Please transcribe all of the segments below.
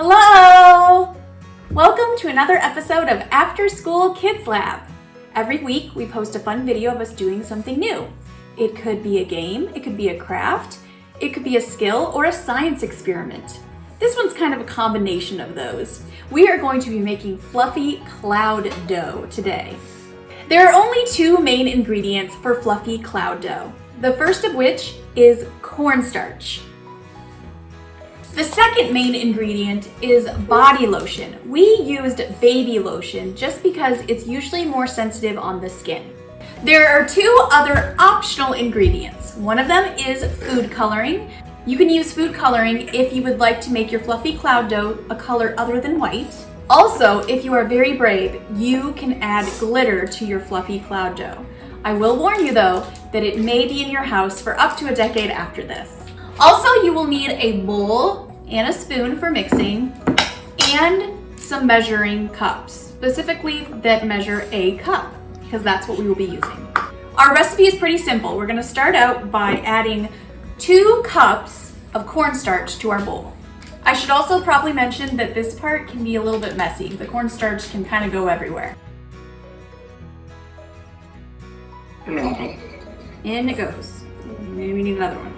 Hello! Welcome to another episode of After School Kids Lab. Every week we post a fun video of us doing something new. It could be a game, it could be a craft, it could be a skill, or a science experiment. This one's kind of a combination of those. We are going to be making fluffy cloud dough today. There are only two main ingredients for fluffy cloud dough. The first of which is cornstarch. The second main ingredient is body lotion. We used baby lotion just because it's usually more sensitive on the skin. There are two other optional ingredients. One of them is food coloring. You can use food coloring if you would like to make your fluffy cloud dough a color other than white. Also, if you are very brave, you can add glitter to your fluffy cloud dough. I will warn you though that it may be in your house for up to a decade after this. Also, you will need a bowl and a spoon for mixing and some measuring cups, specifically that measure a cup, because that's what we will be using. Our recipe is pretty simple. We're gonna start out by adding 2 cups of cornstarch to our bowl. I should also probably mention that this part can be a little bit messy. The cornstarch can kind of go everywhere. In it goes. Maybe we need another one.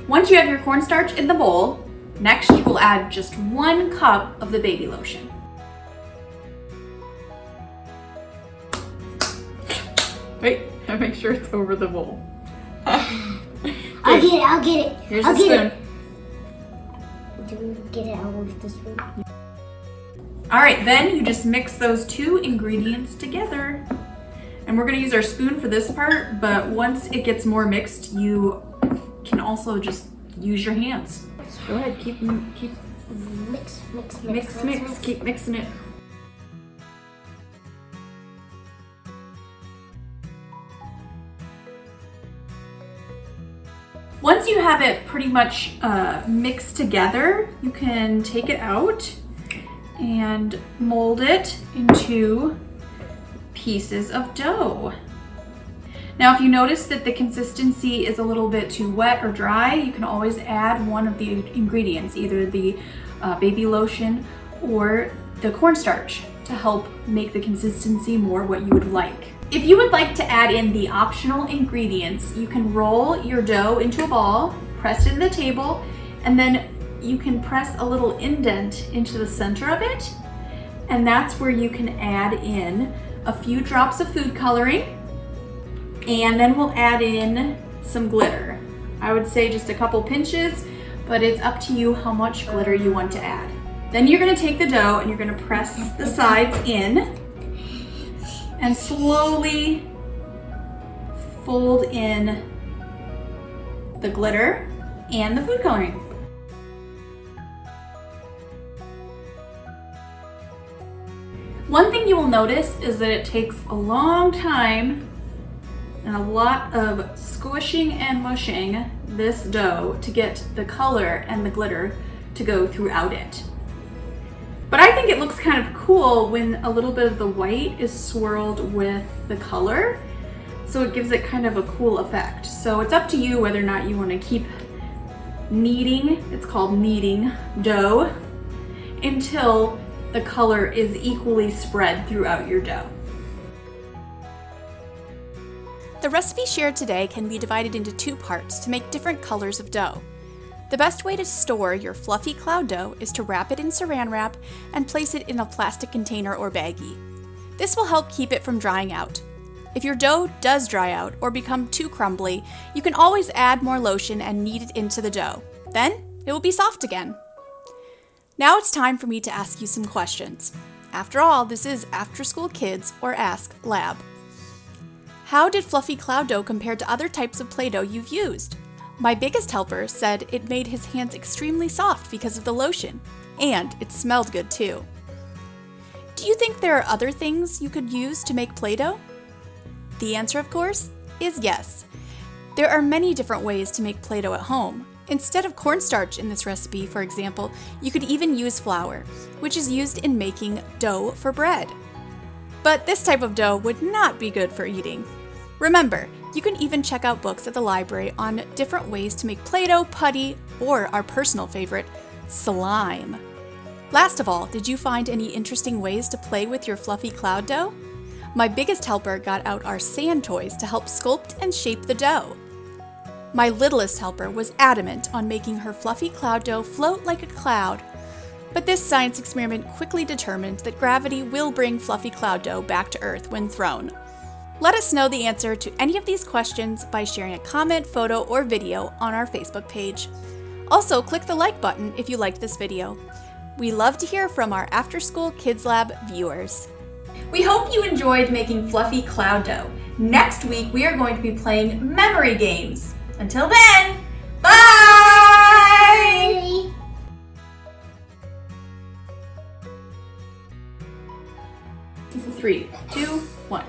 Once you have your cornstarch in the bowl, next you will add just 1 cup of the baby lotion. Wait, I make sure it's over the bowl. I'll get it. Here's the spoon. Do we get it out with the spoon? All right, then you just mix those 2 ingredients together. And we're gonna use our spoon for this part, but once it gets more mixed, you can also just use your hands. Go ahead, keep Mix. keep mixing it. Once you have it pretty much mixed together, you can take it out and mold it into pieces of dough. Now, if you notice that the consistency is a little bit too wet or dry, you can always add one of the ingredients, either the baby lotion or the cornstarch, to help make the consistency more what you would like. If you would like to add in the optional ingredients, you can roll your dough into a ball, press it in the table, and then you can press a little indent into the center of it, and that's where you can add in a few drops of food coloring, and then we'll add in some glitter. I would say just a couple pinches, but it's up to you how much glitter you want to add. Then you're gonna take the dough and you're gonna press the sides in and slowly fold in the glitter and the food coloring. One thing you will notice is that it takes a long time and a lot of squishing and mushing this dough to get the color and the glitter to go throughout it. But I think it looks kind of cool when a little bit of the white is swirled with the color, so it gives it kind of a cool effect. So it's up to you whether or not you want to keep kneading, it's called kneading dough, until the color is equally spread throughout your dough. The recipe shared today can be divided into 2 parts to make different colors of dough. The best way to store your fluffy cloud dough is to wrap it in saran wrap and place it in a plastic container or baggie. This will help keep it from drying out. If your dough does dry out or become too crumbly, you can always add more lotion and knead it into the dough. Then it will be soft again. Now it's time for me to ask you some questions. After all, this is After School Kids or Ask Lab. How did fluffy cloud dough compare to other types of Play-Doh you've used? My biggest helper said it made his hands extremely soft because of the lotion, and it smelled good too. Do you think there are other things you could use to make Play-Doh? The answer, of course, is yes. There are many different ways to make Play-Doh at home. Instead of cornstarch in this recipe, for example, you could even use flour, which is used in making dough for bread. But this type of dough would not be good for eating. Remember, You can even check out books at the library on different ways to make Play-Doh, putty, or our personal favorite, slime. Last of all, did you find any interesting ways to play with your fluffy cloud dough? My biggest helper got out our sand toys to help sculpt and shape the dough. My littlest helper was adamant on making her fluffy cloud dough float like a cloud. But this science experiment quickly determined that gravity will bring fluffy cloud dough back to Earth when thrown. Let us know the answer to any of these questions by sharing a comment, photo, or video on our Facebook page. Also, click the like button if you liked this video. We love to hear from our After School Kids Lab viewers. We hope you enjoyed making fluffy cloud dough. Next week, we are going to be playing memory games. Until then, bye! 3, 2, 1.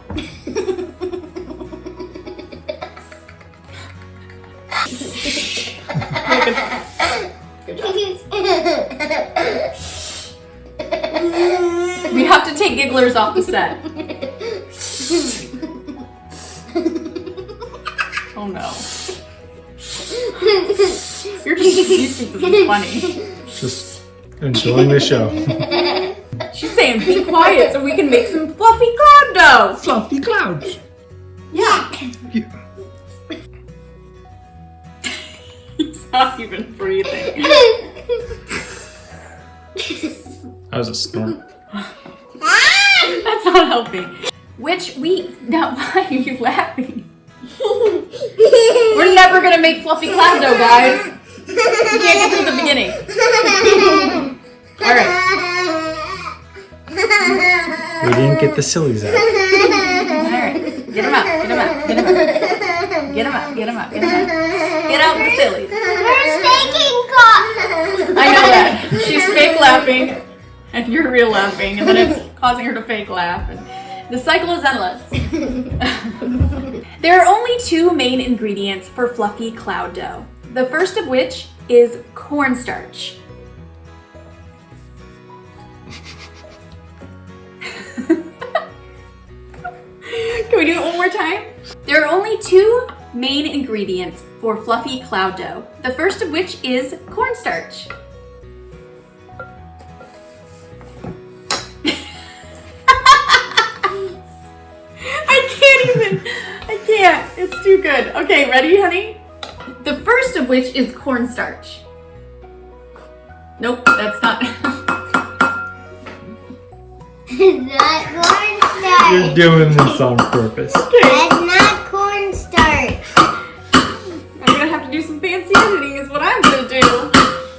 We have to take gigglers off the set. Oh no. You're just you think this is funny. Just enjoying the show. She's saying be quiet so we can make some fluffy cloud dough. Fluffy clouds. Yeah. He's not even breathing. That was a snort. That's not helping. Now why are you laughing? We're never gonna make fluffy cloud dough, guys. You can't get through the beginning. Alright. We didn't get the sillies out. Alright. Get him out. Get him out. Get him out. Get him out. Get him out. Get him out. Get out the sillies. We're faking cough. I know that. She's fake laughing, and you're real laughing, and then it's causing her to fake laugh. And the cycle is endless. There are only 2 main ingredients for fluffy cloud dough. The first of which is cornstarch. Can we do it one more time? There are only 2 main ingredients for fluffy cloud dough. The first of which is cornstarch. I can't. It's too good. Okay, ready, honey? The first of which is cornstarch. Nope, that's not. Not cornstarch. You're doing this on purpose. That's not cornstarch. I'm gonna have to do some fancy editing is what I'm doing.